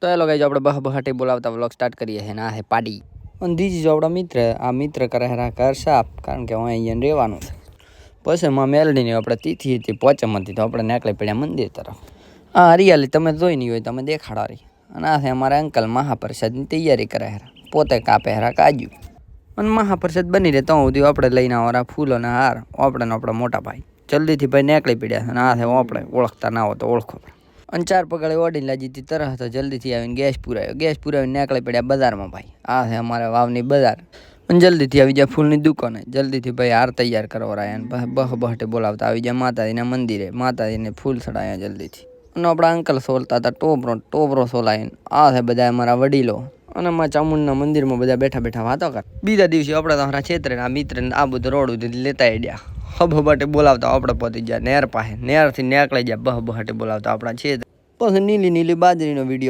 તો એ લોકો આપણે બહાટી બોલાવતા વ્લોગ સ્ટાર્ટ કરીએ છીએ. આ હે પાડી અને દીજી જો આપણા મિત્ર. આ મિત્ર કરે હેરા ઘર સાફ, કારણ કે હું અહીંયા રહેવાનું છે. પછી માં મેલડીની આપણે તિથિ હતી, પોચમ હતી, તો આપણે નીકળી પડ્યા મંદિર તરફ. હા હરિયાળી તમે જોઈ નહીં હોય તમે દેખાડો રહી. અને આ છે અમારા અંકલ મહાપ્રસાદની તૈયારી કરે હેરા, પોતે કાપે હેરા કાજુ. અને મહાપ્રસાદ બની રહે તો સુધી આપણે લઈને આવવાના ફૂલોના હાર. આપણે આપણા મોટા ભાઈ જલ્દીથી ભાઈ નીકળી પડ્યા. અને આ છે આપણે ઓળખતા ના હો તો ઓળખો. અને 4 પગાડે ઓડીને લાગી હતી તરત તો જલ્દીથી આવીને ગેસ પુરાવીને નીકળી પડ્યા બજારમાં ભાઈ. આ છે અમારા વાવની બજાર. અને જલ્દીથી આવી જાય ફૂલની દુકાને. જલ્દીથી ભાઈ હાર તૈયાર કરવા રહ્યા. અને બહટે બોલાવતા આવી જાય માતાજીના મંદિરે. માતાજીને ફૂલ ચડાયા જલ્દીથી. અને આપણા અંકલ સોલતા હતા ટોબરો સોલાઈને. આ છે બધા અમારા વડીલો. અને અમારા ચામુંડના મંદિરમાં બધા બેઠા વાતો કર. બીજા દિવસે આપણે તો અમારા ક્ષેત્રે આ મિત્રને આ બધું રોડ સુધી લેતા ગયા. બહટે બોલાવતા આપણે પહોંચી ગયા નેર પાસે. નેરથી નીકળી ગયા બહટે બોલાવતા આપણા ક્ષેત્ર. પછી નીલી બાજરીનો વિડીયો